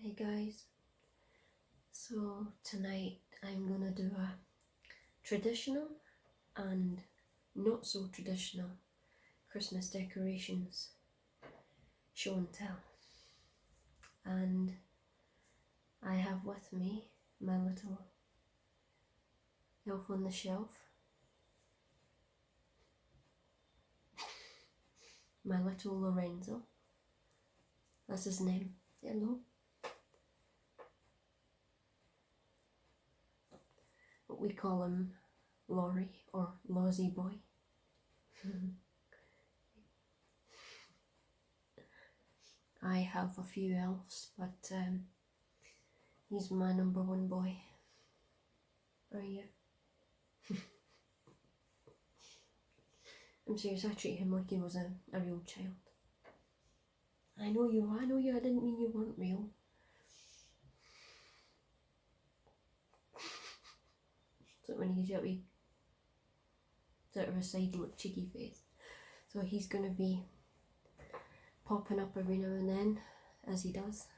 Hey guys, so tonight I'm gonna do a traditional and not so traditional Christmas decorations show and tell. And I have with me my little elf on the shelf, my little Lorenzo, that's his name, hello. But we call him Laurie or Lozzie Boy. I have a few elves, but he's my number one boy. Are you? I'm serious, I treat him like he was a real child. I know you, I didn't mean you weren't real. So when he gives you a wee sort of a side look cheeky face. So he's gonna be popping up every now and then, as he does.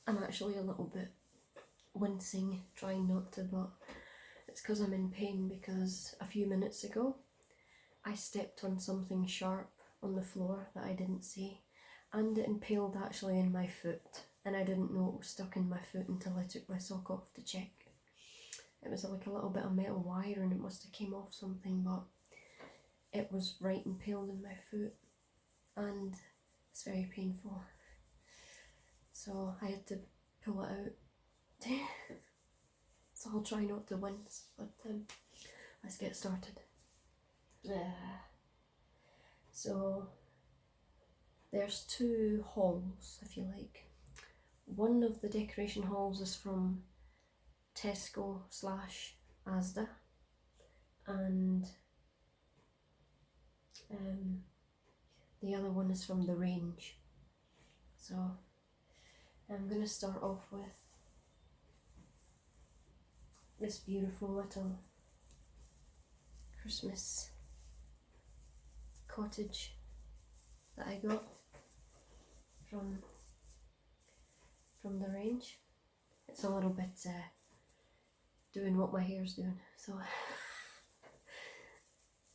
I'm actually a little bit wincing, trying not to, but it's because I'm in pain, because a few minutes ago I stepped on something sharp on the floor that I didn't see, and it impaled actually in my foot, and I didn't know it was stuck in my foot until I took my sock off to check. It was like a little bit of metal wire and it must have came off something, but it was right impaled in my foot and it's very painful. So I had to pull it out. So I'll try not to wince, but let's get started. So there's two hauls, if you like. One of the decoration hauls is from Tesco / Asda, and the other one is from the range. So I'm going to start off with this beautiful little Christmas cottage that I got from the range. It's a little bit doing what my hair's doing, so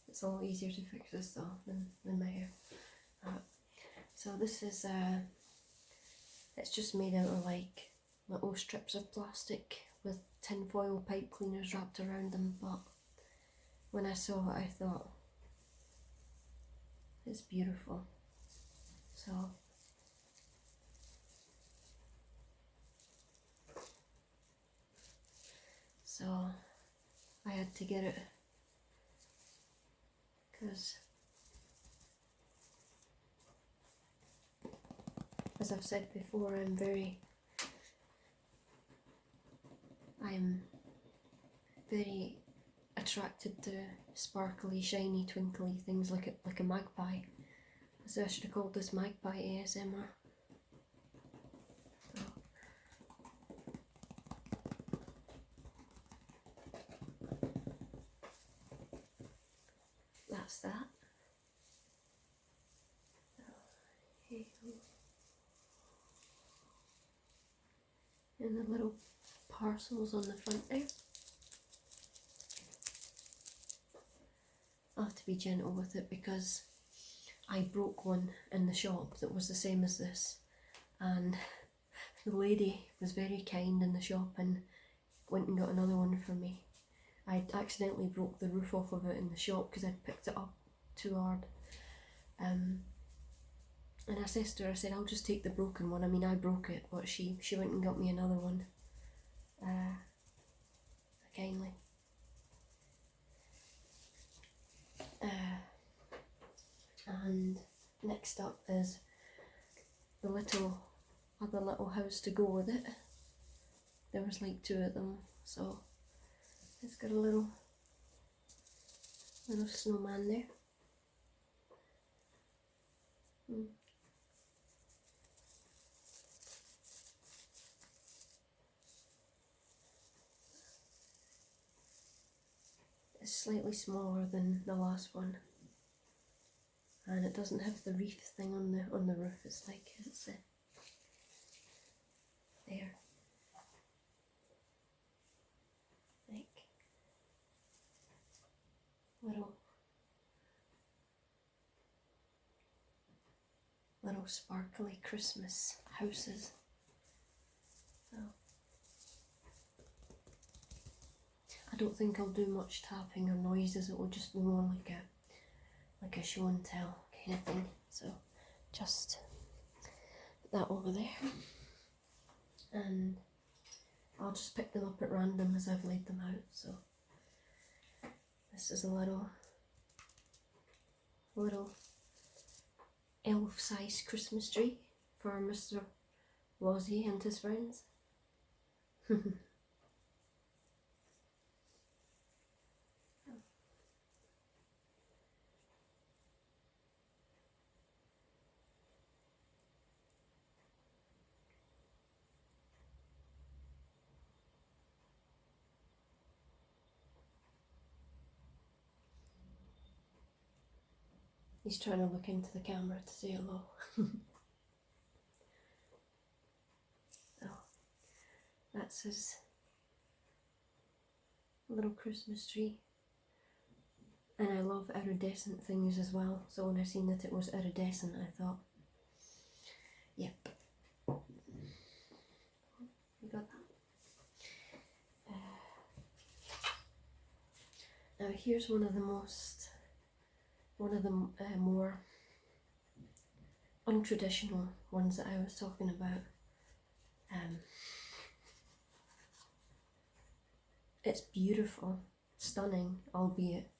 it's a lot easier to fix this though than my hair. So this is it's just made out of like little strips of plastic with tinfoil pipe cleaners wrapped around them, but when I saw it I thought, it's beautiful. So I had to get it because, as I've said before, I'm very attracted to sparkly, shiny, twinkly things like a magpie. So I should have called this magpie ASMR. That's that. And the little parcels on the front there. I'll have to be gentle with it because I broke one in the shop that was the same as this, and the lady was very kind in the shop and went and got another one for me. I accidentally broke the roof off of it in the shop because I'd picked it up too hard. And I said to her, I said, I'll just take the broken one. I mean, I broke it, but she went and got me another one. Kindly. And next up is the other little house to go with it. There was like two of them, so it's got a little snowman there. It's slightly smaller than the last one. and it doesn't have the wreath thing on the roof. It's like it's there, like little sparkly Christmas houses. So I don't think I'll do much tapping or noises. It will just be more like a show and tell kind of thing. So just put that over there, and I'll just pick them up at random as I've laid them out. So this is a little elf-sized Christmas tree for Mr. Lozzie and his friends. He's trying to look into the camera to say hello. So that's his little Christmas tree. And I love iridescent things as well, so when I seen that it was iridescent I thought, yep, we got that. Now here's one of the more untraditional ones that I was talking about. It's beautiful, stunning, albeit,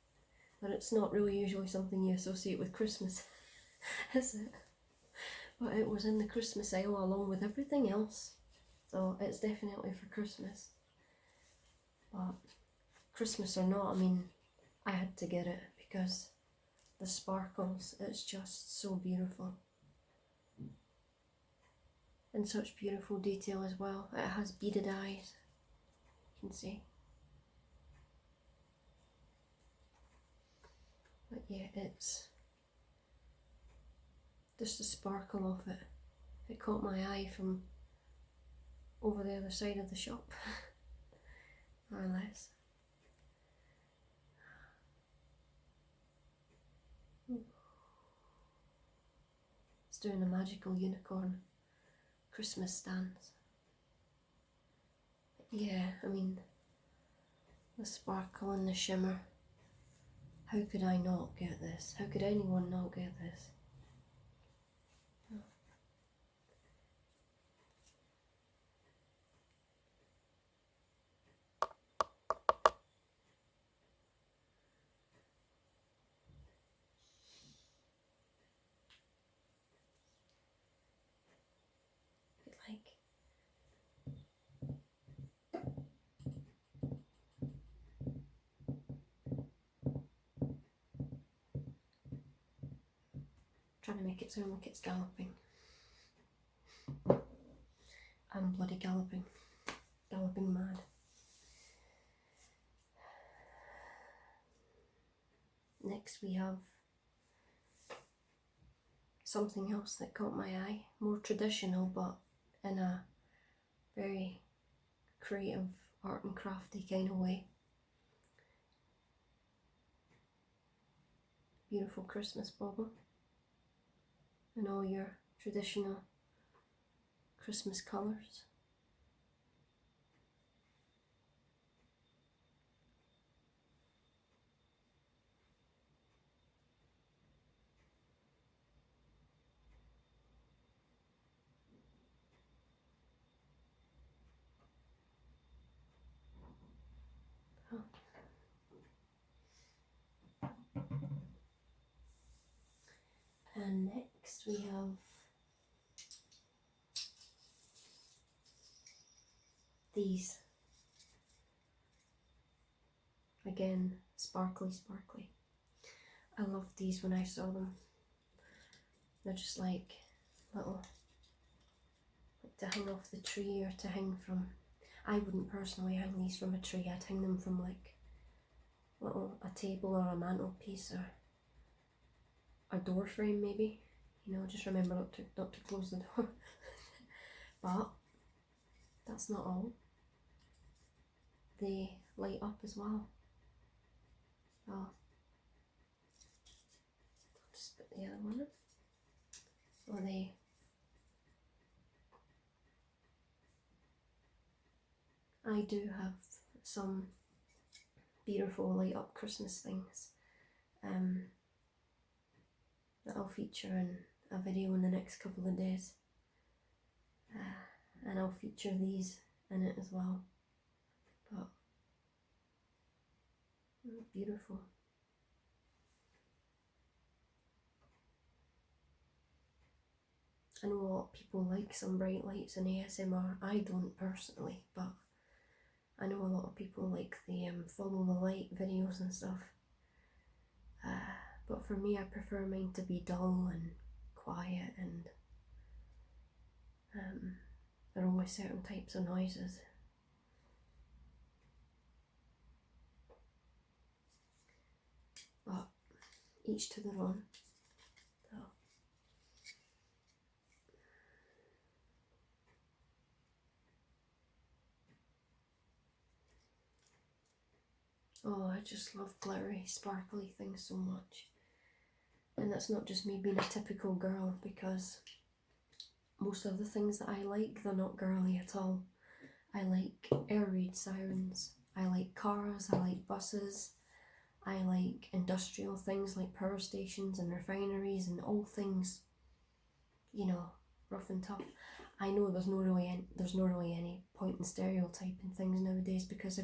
but it's not really usually something you associate with Christmas, is it? But it was in the Christmas aisle along with everything else, so it's definitely for Christmas. But Christmas or not, I mean, I had to get it because the sparkles, it's just so beautiful. And such beautiful detail as well. It has beaded eyes, you can see. But yeah, it's just the sparkle of it. It caught my eye from over the other side of the shop, more or less. It's doing a magical unicorn Christmas dance. Yeah, I mean, the sparkle and the shimmer. How could I not get this? How could anyone not get this? Like, trying to make it sound like it's galloping. I'm bloody galloping mad. Next we have something else that caught my eye, more traditional but in a very creative, art and crafty kind of way. Beautiful Christmas bauble in all your traditional Christmas colours. And next we have these. Again, sparkly. I loved these when I saw them. They're just like little, like to hang off the tree or to hang from. I wouldn't personally hang these from a tree. I'd hang them from like a table or a mantelpiece or a door frame maybe, you know, just remember not to close the door. But that's not all. They light up as well. Oh, I'll just put the other one in. So I do have some beautiful light up Christmas things that I'll feature in a video in the next couple of days, and I'll feature these in it as well. But beautiful. I know a lot of people like some bright lights in ASMR. I don't personally, but I know a lot of people like the follow the light videos and stuff. But for me, I prefer mine to be dull and quiet, and there are only certain types of noises. But each to their own. So. Oh, I just love glittery, sparkly things so much. And that's not just me being a typical girl, because most of the things that I like, they're not girly at all. I like air raid sirens, I like cars, I like buses, I like industrial things like power stations and refineries and all things, you know, rough and tough. I know there's not really any point in stereotyping things nowadays, because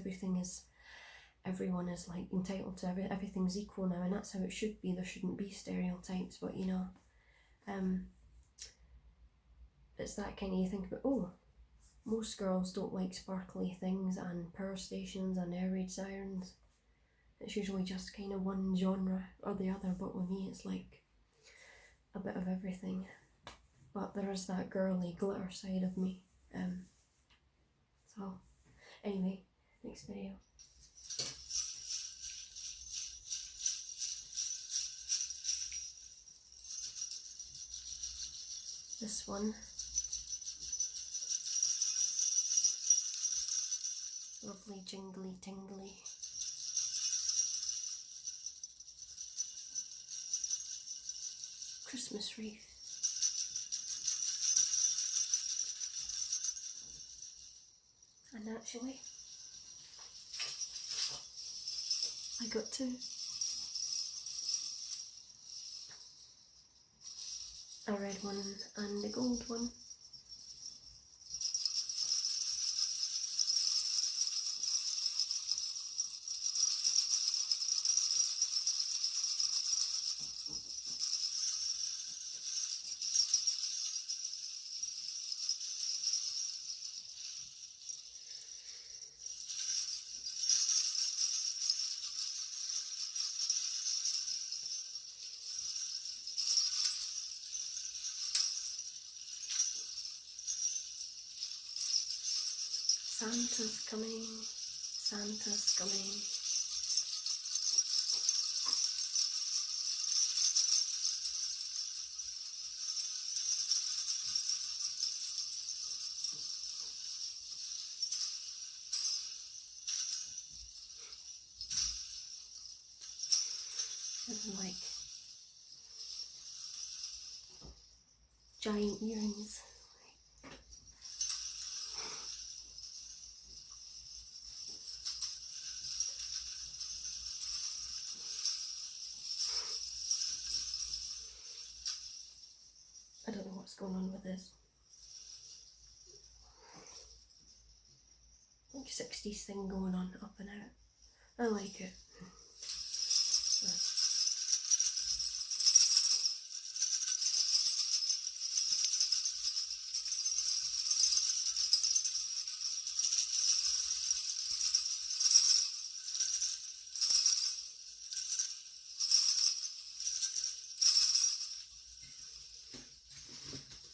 everyone is like entitled to everything's equal now, and that's how it should be. There shouldn't be stereotypes, but you know, it's that kind of, you think about, oh, most girls don't like sparkly things and power stations and air raid sirens. It's usually just kind of one genre or the other, but with me it's like a bit of everything. But there is that girly glitter side of me. So anyway, next video. This one, lovely jingly tingly. Christmas wreath. And actually, I got two. A red one and a gold one. Santa's coming, Santa's coming. There's like giant earrings. I don't know what's going on with this. Like 60s thing going on, up and out. I like it.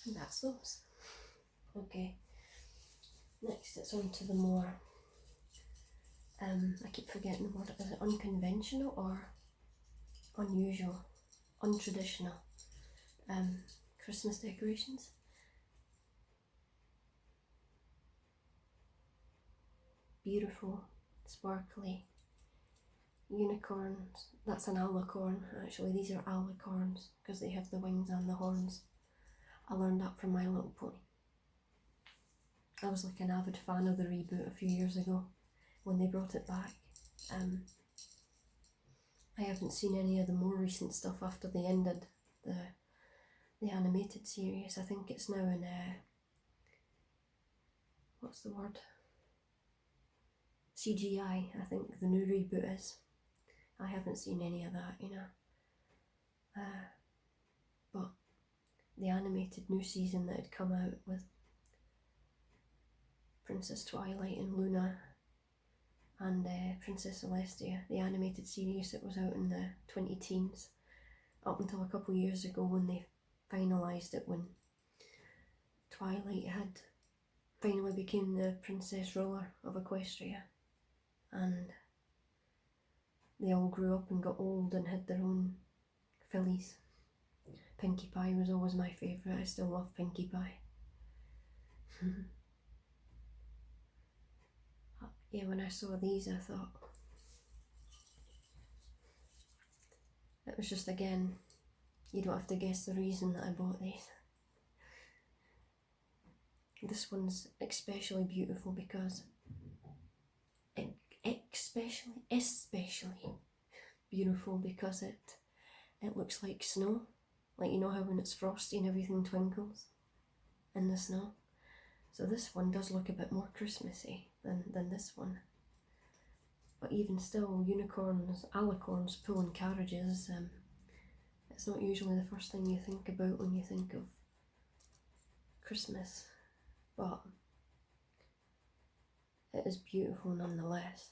And that's those. Okay, next it's on to the more, I keep forgetting the word, is it unconventional or unusual? untraditional Christmas decorations. Beautiful, sparkly unicorns. That's an alicorn, actually. These are alicorns because they have the wings and the horns. I learned that from My Little Pony. I was like an avid fan of the reboot a few years ago when they brought it back. I haven't seen any of the more recent stuff after they ended the animated series. I think it's now in what's the word? CGI, I think the new reboot is. I haven't seen any of that, you know. But the animated new season that had come out with Princess Twilight and Luna and Princess Celestia, the animated series that was out in the 20-teens, up until a couple of years ago when they finalised it, when Twilight had finally became the princess ruler of Equestria, and they all grew up and got old and had their own fillies. Pinkie Pie was always my favourite. I still love Pinkie Pie. Yeah, when I saw these I thought, it was just, again, you don't have to guess the reason that I bought these. This one's especially beautiful because especially beautiful because it looks like snow. Like, you know how when it's frosty and everything twinkles in the snow? So this one does look a bit more Christmassy than this one. But even still, unicorns, alicorns pulling carriages, it's not usually the first thing you think about when you think of Christmas. But it is beautiful nonetheless.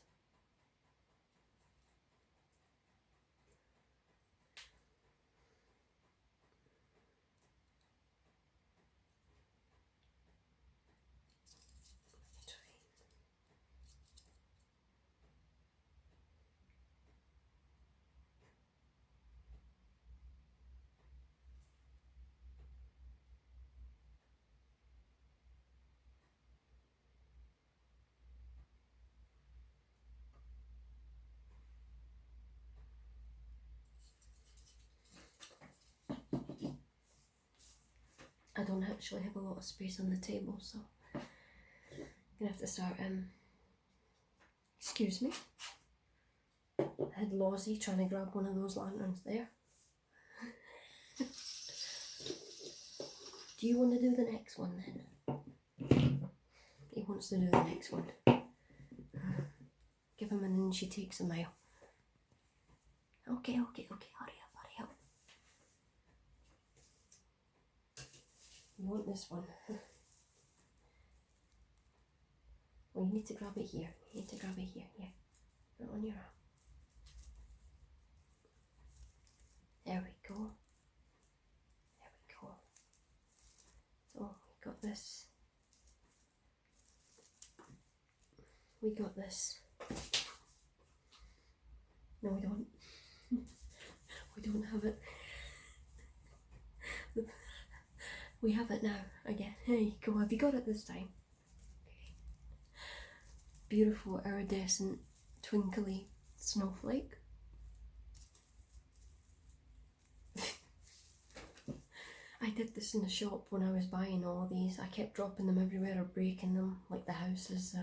I don't actually have a lot of space on the table, so I'm gonna have to start, excuse me. I had Lozzie trying to grab one of those lanterns there. Do you want to do the next one then? He wants to do the next one. Give him an inch, he takes a mile. Okay, hurry up. You want this one? Well, you need to grab it here. Yeah. Put it on your arm. There we go. So, we got this. No, we don't. We don't have it. We have it now, again. There you go. Have you got it this time? Okay. Beautiful iridescent twinkly snowflake. I did this in the shop when I was buying all these. I kept dropping them everywhere or breaking them, like the houses.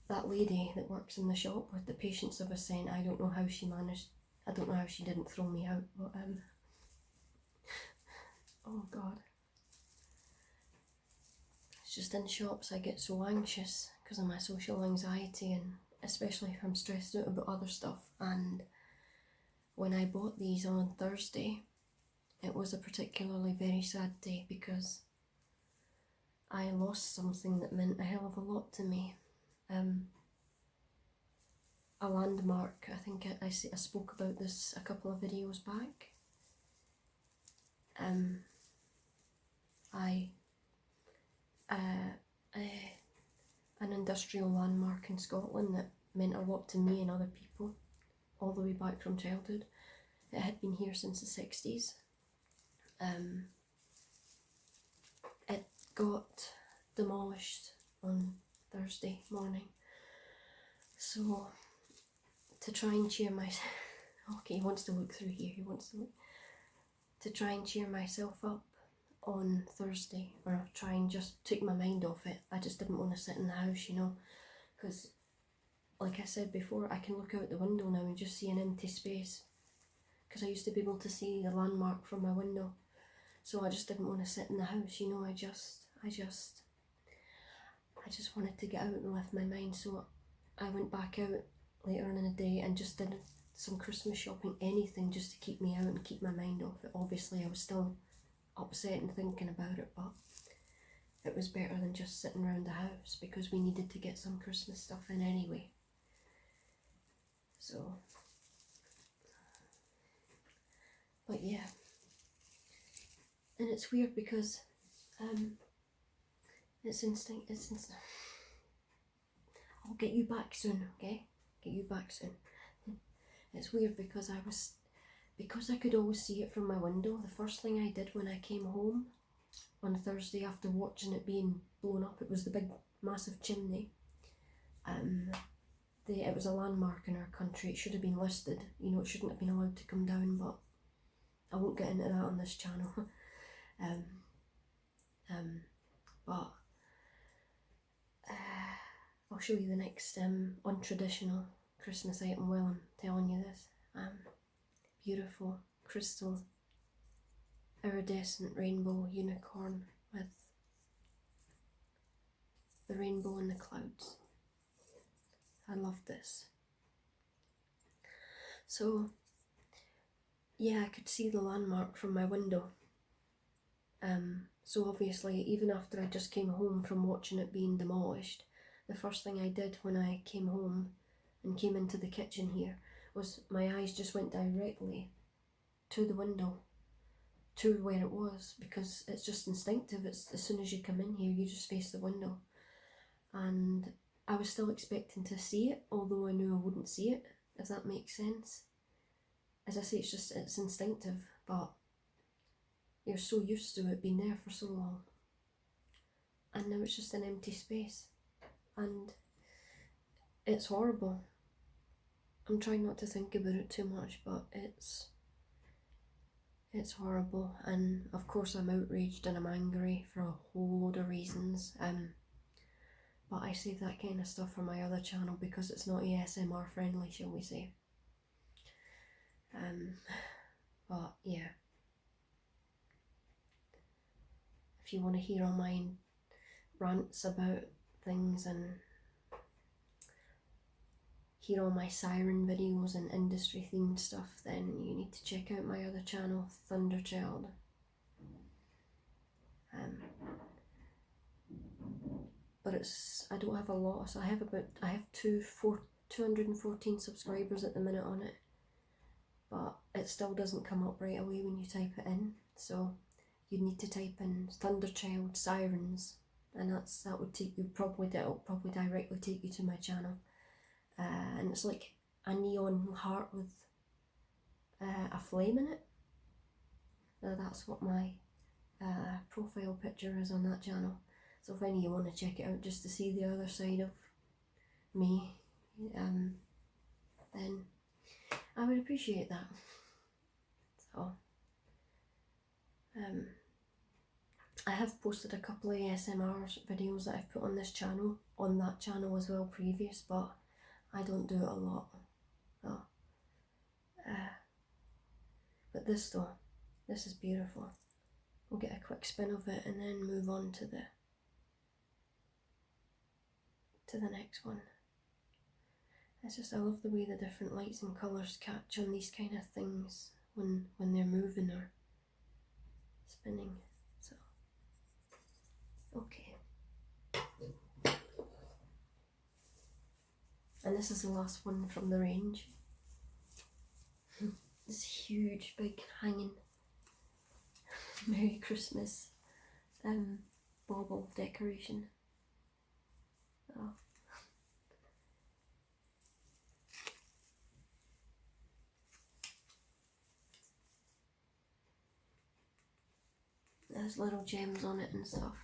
That lady that works in the shop, with the patience of a saint, I don't know how she managed. I don't know how she didn't throw me out, but oh God. It's just in shops I get so anxious because of my social anxiety, and especially if I'm stressed out about other stuff. And when I bought these on Thursday, it was a particularly very sad day because I lost something that meant a hell of a lot to me. A landmark. I think I spoke about this a couple of videos back. An industrial landmark in Scotland that meant a lot to me and other people all the way back from childhood. It had been here since the 60s. It got demolished on Thursday morning. So, to try and cheer myself... Okay, he wants to look through here. He wants to look... To try and cheer myself up on Thursday, or try and just take my mind off it. I just didn't want to sit in the house, you know, because like I said before, I can look out the window now and just see an empty space, because I used to be able to see the landmark from my window. So I just didn't want to sit in the house, you know. I just wanted to get out and lift my mind. So I went back out later on in the day and just did some Christmas shopping, anything just to keep me out and keep my mind off it. Obviously I was still upset and thinking about it, but it was better than just sitting around the house, because we needed to get some Christmas stuff in anyway. So, but yeah, and it's weird because it's instinct. I'll get you back soon, okay? Get you back soon. It's weird because I could always see it from my window. The first thing I did when I came home on Thursday after watching it being blown up, it was the big massive chimney. It was a landmark in our country. It should have been listed, you know, it shouldn't have been allowed to come down, but I won't get into that on this channel. But I'll show you the next untraditional Christmas item while I'm telling you this. Beautiful crystal iridescent rainbow unicorn with the rainbow in the clouds. I love this. So yeah, I could see the landmark from my window. So obviously, even after I just came home from watching it being demolished, the first thing I did when I came home and came into the kitchen here was my eyes just went directly to the window, to where it was, because it's just instinctive. It's as soon as you come in here, you just face the window. And I was still expecting to see it, although I knew I wouldn't see it, if that makes sense. As I say, it's instinctive, but you're so used to it being there for so long. And now it's just an empty space. And it's horrible. I'm trying not to think about it too much, but it's horrible. And of course I'm outraged and I'm angry for a whole load of reasons. But I save that kind of stuff for my other channel because it's not ASMR friendly, shall we say. But yeah. If you want to hear all my rants about things and hear all my siren videos and industry themed stuff, then you need to check out my other channel, Thunderchild. But I don't have a lot, so I have 214 subscribers at the minute on it, but it still doesn't come up right away when you type it in. So you need to type in Thunderchild Sirens, and that would take you it'll probably directly take you to my channel. And it's like a neon heart with a flame in it. That's what my profile picture is on that channel. So if any of you want to check it out just to see the other side of me, then I would appreciate that. So I have posted a couple of ASMR videos that I've put on this channel, on that channel as well previous, but I don't do it a lot. So, but this though, this is beautiful. We'll get a quick spin of it and then move on to the next one. It's just, I love the way the different lights and colours catch on these kind of things when they're moving or spinning. So, okay. And this is the last one from the range. This huge, big, hanging Merry Christmas bauble decoration. Oh. there's little gems on it and stuff.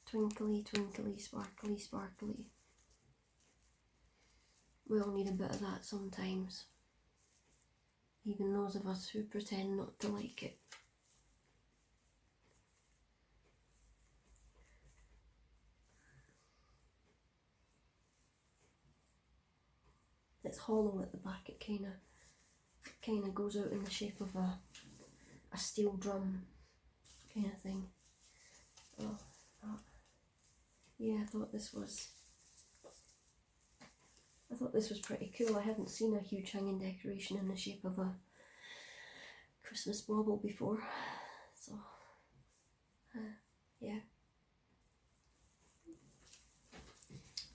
Twinkly, twinkly, sparkly, sparkly. We all need a bit of that sometimes. Even those of us who pretend not to like it. It's hollow at the back. It kind of goes out in the shape of a steel drum kind of thing. Oh, yeah, I thought this was pretty cool. I hadn't seen a huge hanging decoration in the shape of a Christmas bauble before, so yeah.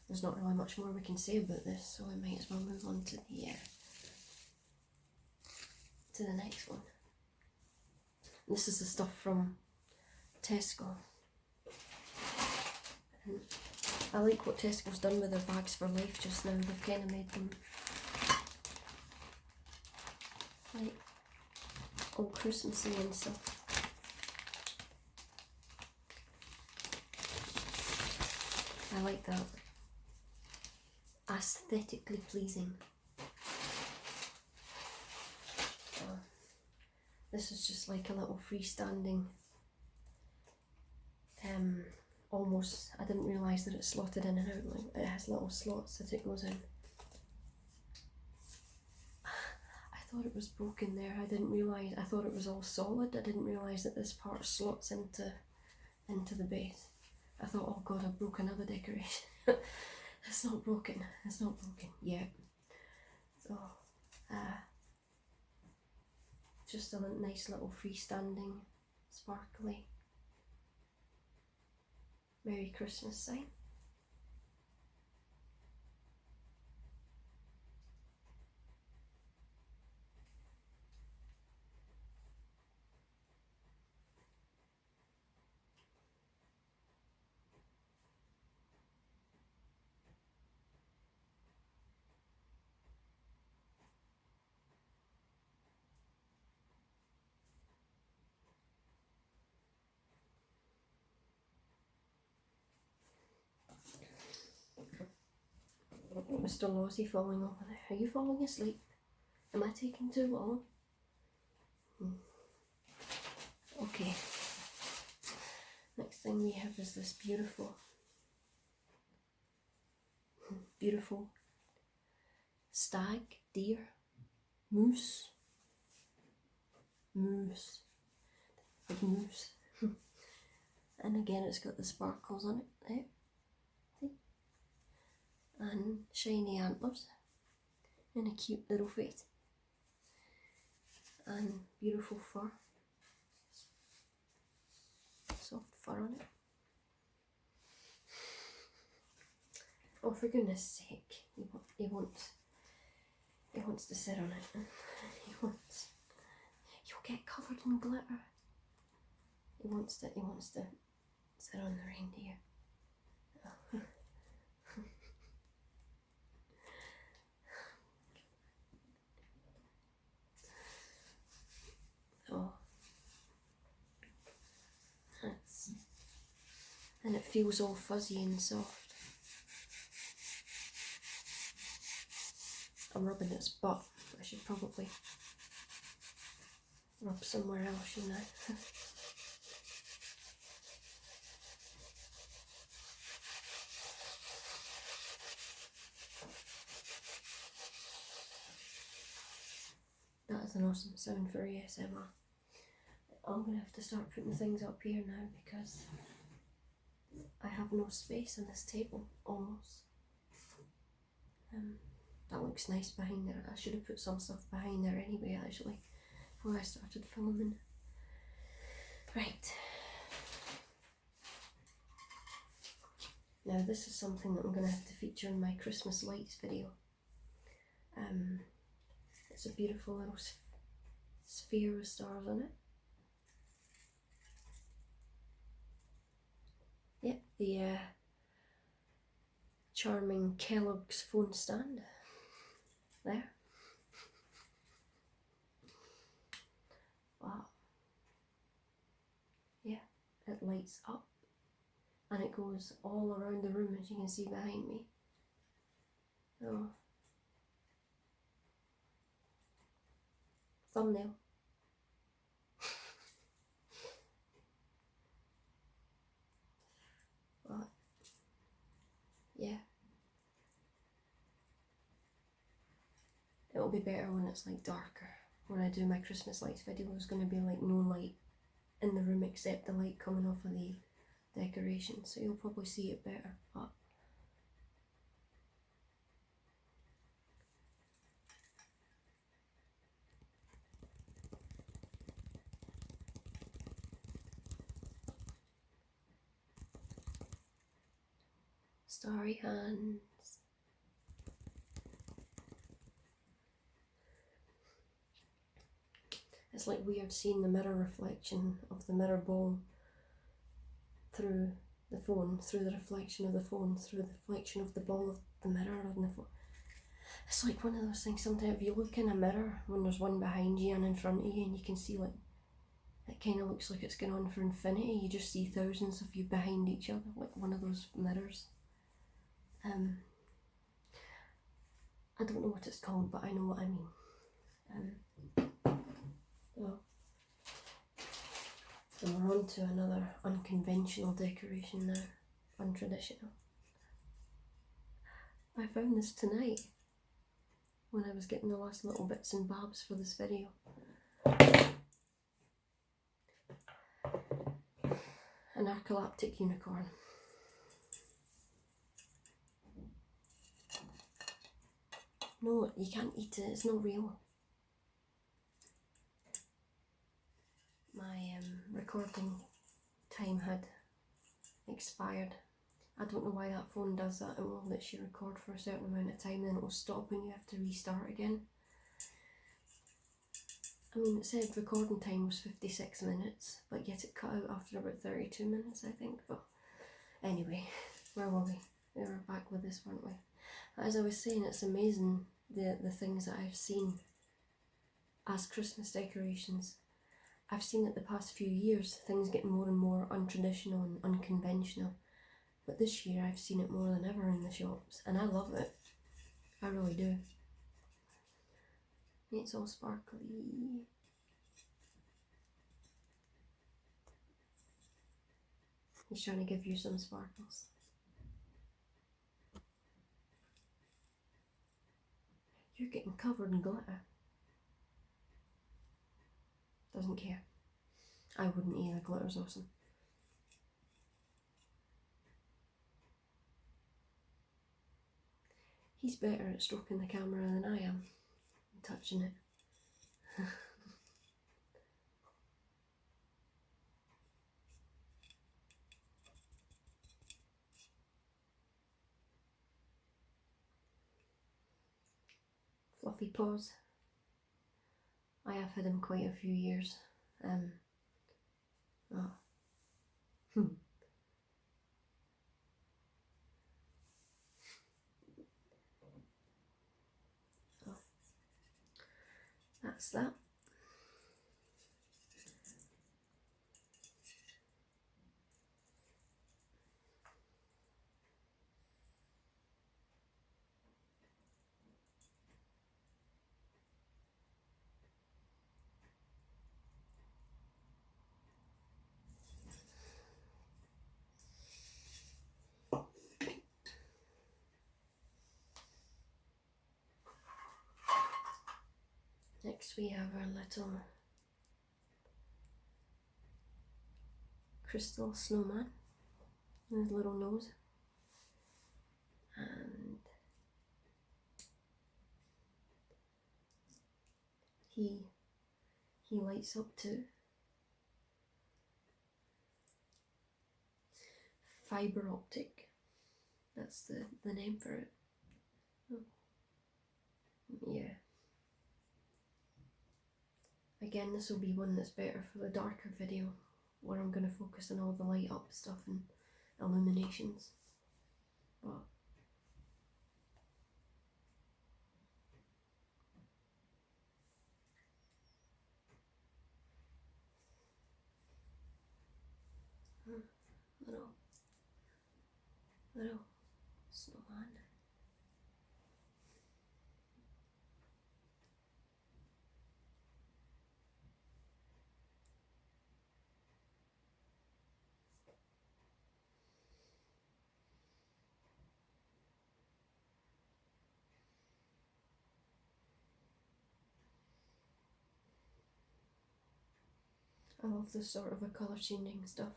There's not really much more we can say about this, so we might as well move on to the next one. This is the stuff from Tesco. And I like what Tesco's done with their bags for life just now. They've kind of made them like all Christmassy and stuff. I like that. Aesthetically pleasing. This is just like a little freestanding, almost, I didn't realise that it's slotted in and out, like it has little slots that it goes in. I thought it was broken there, I didn't realise, I thought it was all solid, I didn't realise that this part slots into the base. I thought, oh god, I've broke another decoration. It's not broken yet. So, just a nice little freestanding, sparkly Merry Christmas sign. Mr. Lozzie falling over there. Are you falling asleep? Am I taking too long? Okay. Next thing we have is this beautiful stag, deer, moose. Big moose. And again it's got the sparkles on it there. And shiny antlers and a cute little face and beautiful fur, soft fur on it. Oh, for goodness sake, he wants to sit on it. You'll get covered in glitter. He wants to sit on the reindeer. Oh. And it feels all fuzzy and soft. I'm rubbing its butt. I should probably rub somewhere else, shouldn't I? That is an awesome sound for ASMR. I'm going to have to start putting things up here now because I have no space on this table, almost. That looks nice behind there. I should have put some stuff behind there anyway, actually, before I started filming. Right. Now this is something that I'm going to have to feature in my Christmas lights video. It's a beautiful little sphere with stars on it. Yep, the charming Kellogg's phone stand there. Wow. it lights up and it goes all around the room, as you can see behind me. Oh. Thumbnail. But yeah, it'll be better when it's like darker. When I do my Christmas lights video, there's going to be like no light in the room except the light coming off of the decoration, so you'll probably see it better. But starry hands. It's like weird seeing the mirror reflection of the mirror ball through the phone, through the reflection of the phone, through the reflection of the ball of the mirror on the phone. It's like one of those things, sometimes if you look in a mirror when there's one behind you and in front of you and you can see like, it kind of looks like it's going on for infinity, you just see thousands of you behind each other, like one of those mirrors. I don't know what it's called, but I know what I mean. Well, so we're on to another unconventional decoration now, untraditional. I found this tonight when I was getting the last little bits and bobs for this video. An arcalaptic unicorn. No, you can't eat it, it's not real. My recording time had expired. I don't know why that phone does that. It will let you record for a certain amount of time, then it will stop and you have to restart again. I mean, it said recording time was 56 minutes, but yet it cut out after about 32 minutes, I think. But anyway, where were we? We were back with this, weren't we? As I was saying, it's amazing the things that I've seen as Christmas decorations. I've seen it the past few years, things getting more and more untraditional and unconventional. But this year I've seen it more than ever in the shops, and I love it. I really do. It's all sparkly. He's trying to give you some sparkles. You're getting covered in glitter. Doesn't care. I wouldn't either, glitter's awesome. He's better at stroking the camera than I am, touching it. Fluffy paws. I have had him quite a few years. Oh. So, that's that. Next we have our little crystal snowman with his little nose, and he lights up to fiber optic. That's the name for it. Oh. Yeah. Again, this will be one that's better for the darker video, where I'm going to focus on all the light up stuff and illuminations. But little snowman. I love this sort of a colour changing stuff.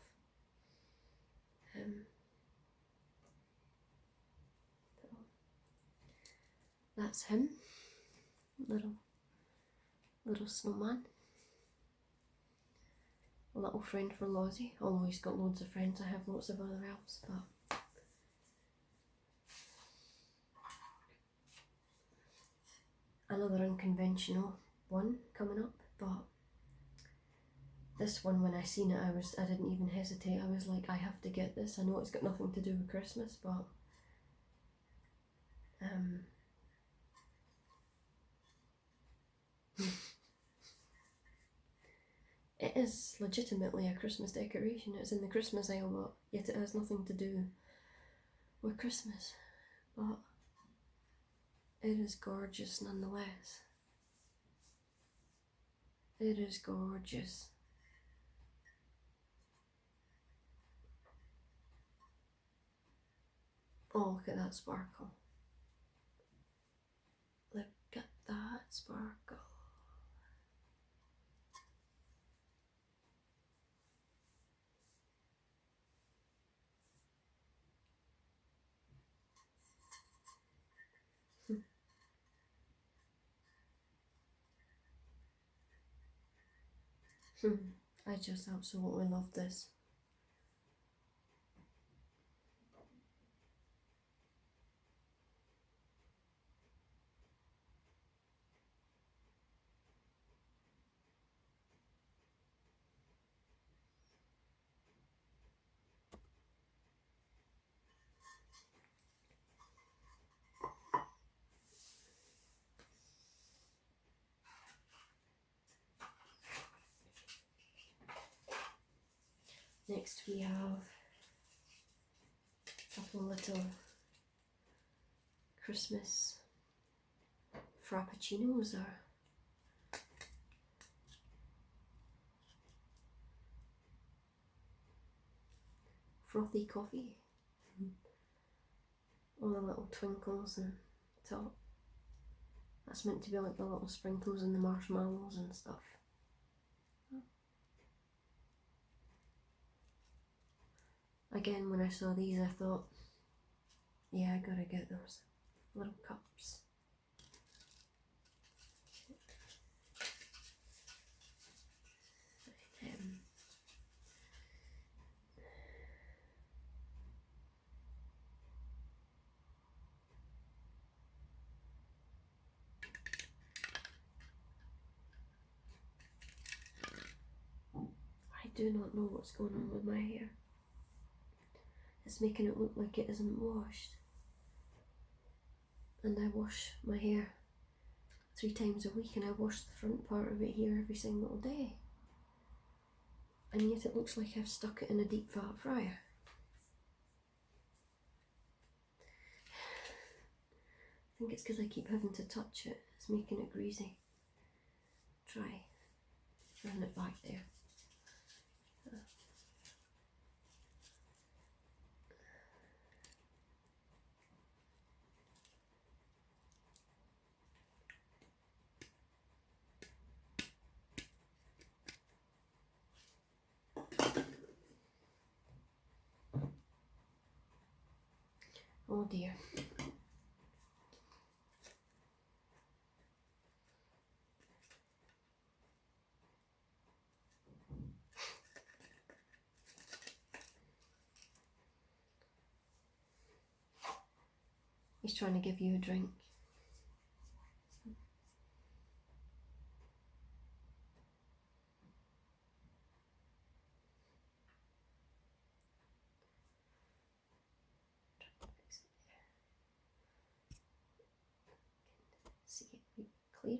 That's him, little snowman. A little friend for Lozzie, although he's got loads of friends. I have lots of other elves, but another unconventional one coming up. But this one, when I seen it, I didn't even hesitate. I was like, I have to get this. I know it's got nothing to do with Christmas, but it is legitimately a Christmas decoration. It's in the Christmas aisle, but yet it has nothing to do with Christmas. But it is gorgeous nonetheless. It is gorgeous. Oh, look at that sparkle. Look at that sparkle. I just absolutely love this. Next we have a couple little Christmas frappuccinos or frothy coffee. All the little twinkles and top. That's meant to be like the little sprinkles and the marshmallows and stuff. Again, when I saw these, I thought, yeah, I gotta get those little cups. I do not know what's going on with my hair. It's making it look like it isn't washed. And I wash my hair 3 times a week, and I wash the front part of it here every single day. And yet it looks like I've stuck it in a deep fat fryer. I think it's because I keep having to touch it. It's making it greasy. Try throwing it back there. Oh dear. He's trying to give you a drink. See it clear.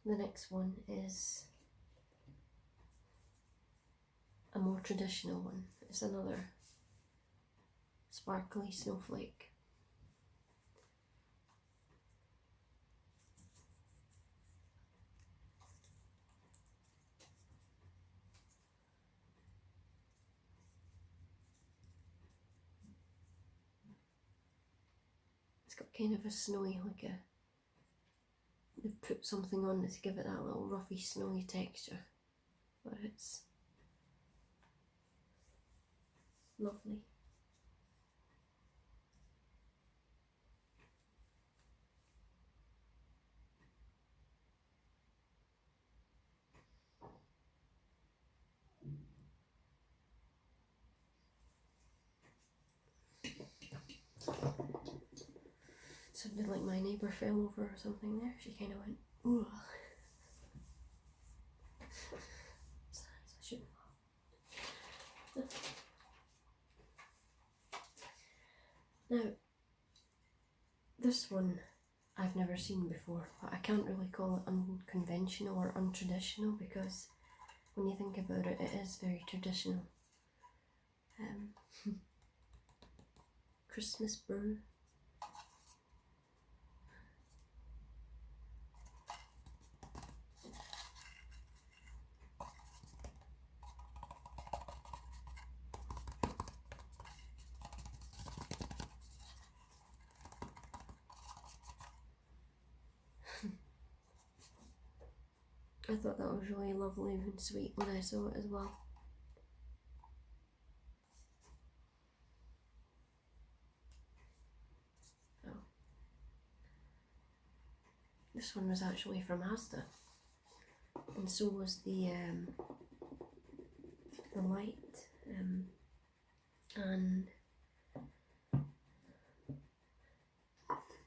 The next one is a more traditional one. It's another sparkly snowflake. It's got kind of a snowy, they've put something on it to give it that little roughy snowy texture, but it's lovely. Sounded like my neighbour fell over or something there. She kind of went, ooh. I shouldn't laugh. Now, this one I've never seen before, but I can't really call it unconventional or untraditional because when you think about it, it is very traditional. Christmas brew. I thought that was really lovely and sweet when I saw it as well. Oh. This one was actually from Asda, and so was the light,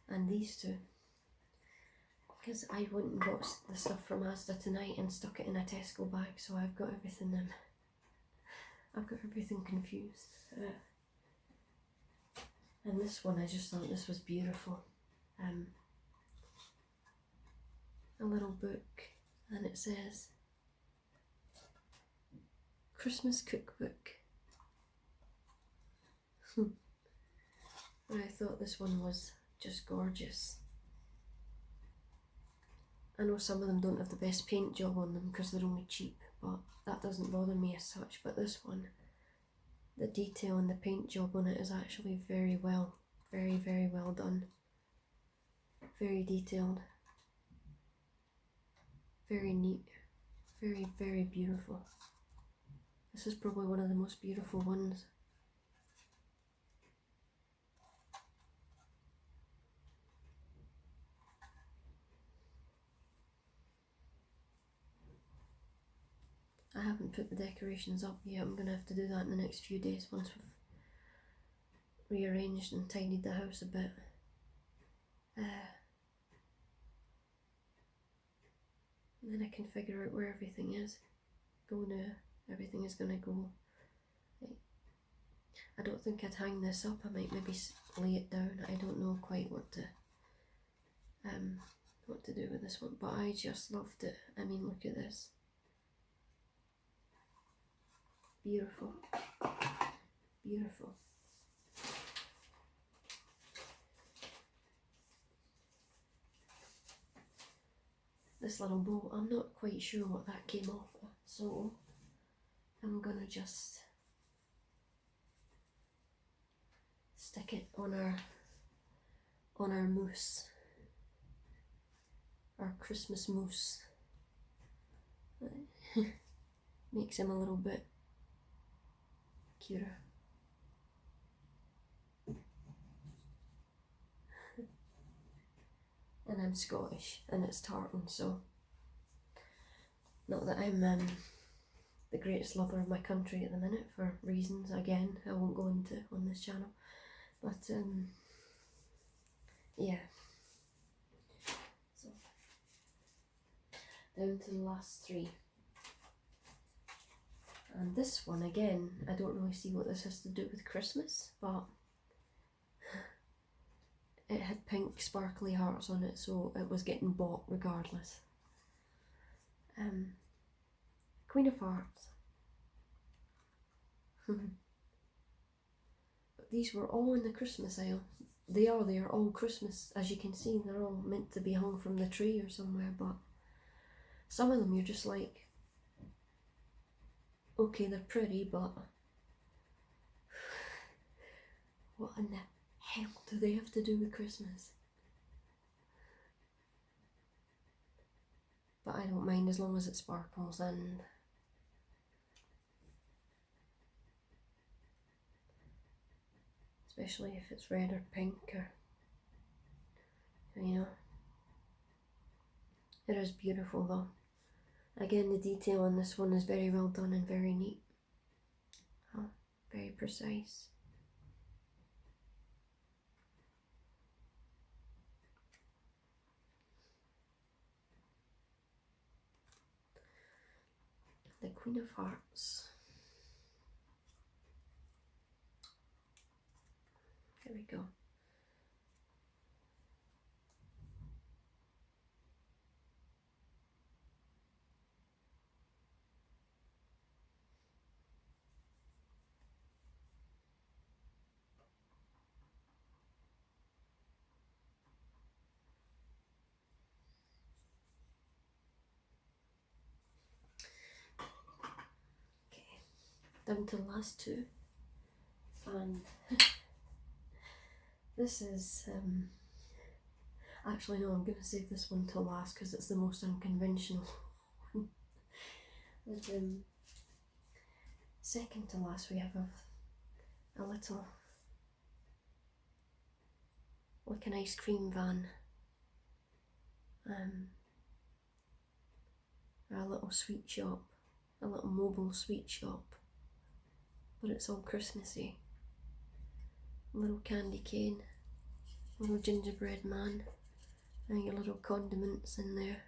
and these two. Because I went and bought the stuff from Asda tonight and stuck it in a Tesco bag, so I've got everything confused. And this one, I just thought this was beautiful. A little book, and it says Christmas Cookbook. And I thought this one was just gorgeous. I know some of them don't have the best paint job on them because they're only cheap, but that doesn't bother me as such. But this one, the detail and the paint job on it is actually very well done. Very detailed. Very neat. Very beautiful. This is probably one of the most beautiful ones. I haven't put the decorations up yet. I'm going to have to do that in the next few days once we've rearranged and tidied the house a bit. And then I can figure out where everything is. Everything is going to go. I don't think I'd hang this up. I might maybe lay it down. I don't know quite what to do with this one, but I just loved it. I mean, look at this. Beautiful. Beautiful. This little bow, I'm not quite sure what that came off of, so I'm gonna just stick it on our mousse, our Christmas mousse. Makes him a little bit cuter. And I'm Scottish and it's tartan, so not that I'm the greatest lover of my country at the minute for reasons again I won't go into on this channel, but yeah. So down to the last three. And this one again, I don't really see what this has to do with Christmas, but it had pink sparkly hearts on it, so it was getting bought regardless. Queen of Hearts. But these were all in the Christmas aisle. They are all Christmas, as you can see. They're all meant to be hung from the tree or somewhere, but some of them you're just like, okay, they're pretty, but what in the hell do they have to do with Christmas? But I don't mind as long as it sparkles, and especially if it's red or pink or, you know. It is beautiful though. Again, the detail on this one is very well done and very neat. Very precise. The Queen of Hearts. Here we go. Down to the last two, and this is actually no, I'm going to save this one till last because it's the most unconventional. Second to last, we have a little, like an ice cream van, or a little sweet shop, a little mobile sweet shop. But it's all Christmassy. A little candy cane, a little gingerbread man, and your little condiments in there.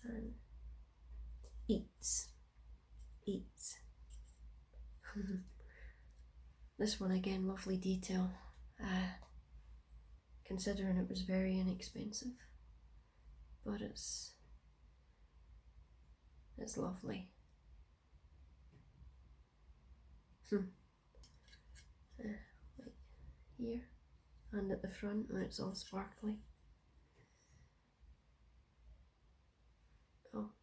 And eats. This one again, lovely detail. Considering it was very inexpensive, but it's lovely. Like here, and at the front where it's all sparkly. Oh.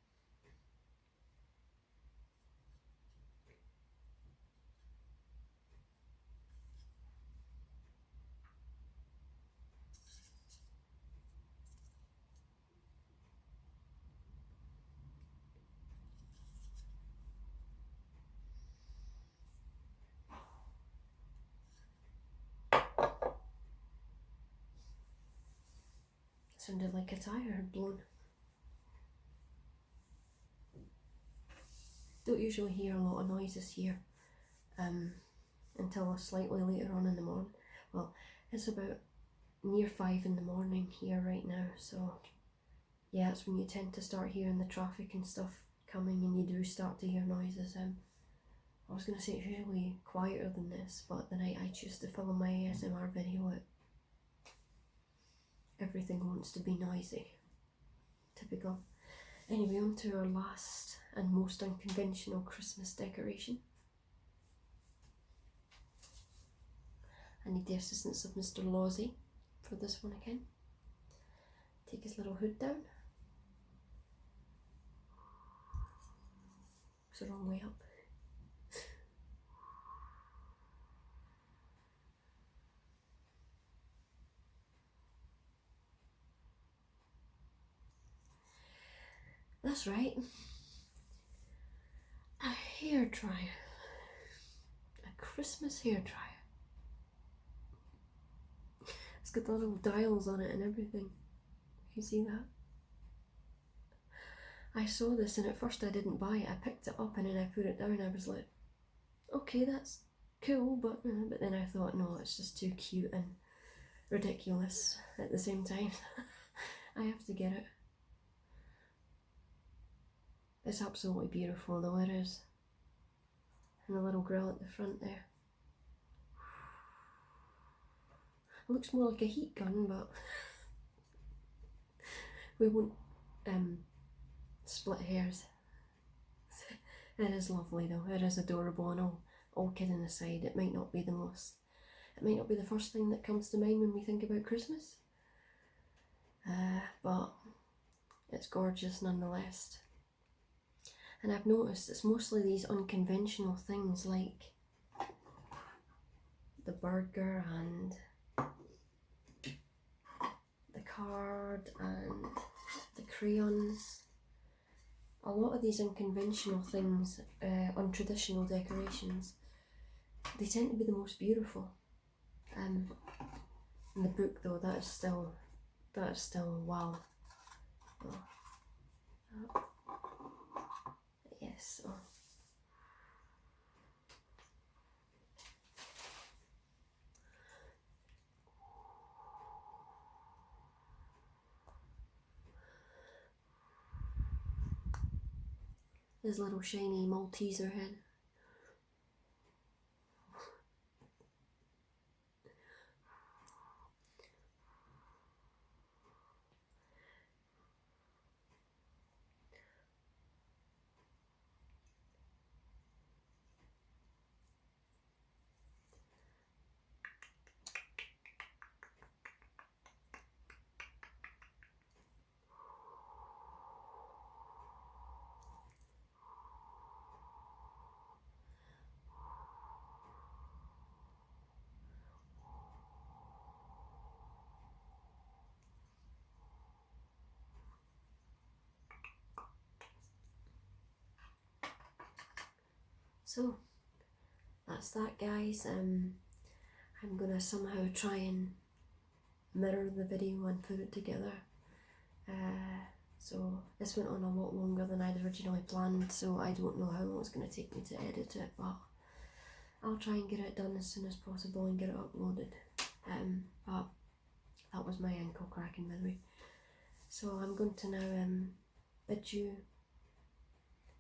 Sounded like a tire had blown. Don't usually hear a lot of noises here until slightly later on in the morning. Well, it's about near 5 in the morning here right now, so yeah, it's when you tend to start hearing the traffic and stuff coming, and you do start to hear noises. I was going to say it's usually quieter than this, but the night I choose to film my ASMR video, everything wants to be noisy. Typical. Anyway, on to our last and most unconventional Christmas decoration. I need the assistance of Mr. Lawsy for this one again. Take his little hood down. It's the wrong way up. That's right. A hairdryer. A Christmas hairdryer. It's got the little dials on it and everything. You see that? I saw this and at first I didn't buy it. I picked it up and then I put it down. I was like, okay, that's cool, but then I thought, no, it's just too cute and ridiculous at the same time. I have to get it. It's absolutely beautiful though, it is. And the little grill at the front there. It looks more like a heat gun, but we won't split hairs. It is lovely though, it is adorable, and all kidding aside, it might not be the first thing that comes to mind when we think about Christmas, but it's gorgeous nonetheless. And I've noticed it's mostly these unconventional things like the burger and the card and the crayons. A lot of these unconventional things, untraditional decorations, they tend to be the most beautiful. In the book though, that is still wow. Oh. Yes. Oh. His little shiny Malteser head. So that's that, guys. I'm gonna somehow try and mirror the video and put it together. So this went on a lot longer than I'd originally planned, so I don't know how long it's gonna take me to edit it, but I'll try and get it done as soon as possible and get it uploaded. But that was my ankle cracking, by the way. So I'm going to now bid you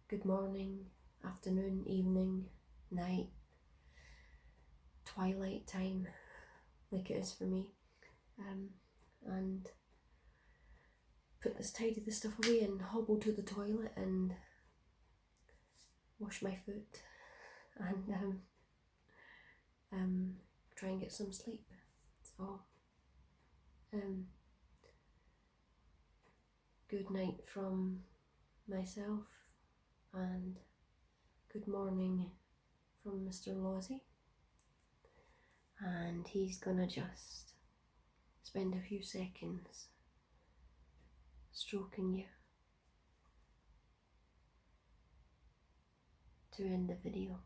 good morning, afternoon, evening, night, twilight time, like it is for me, and tidy this stuff away and hobble to the toilet and wash my foot and try and get some sleep. So good night from myself and good morning from Mr. Lozzie, and he's gonna just spend a few seconds stroking you to end the video.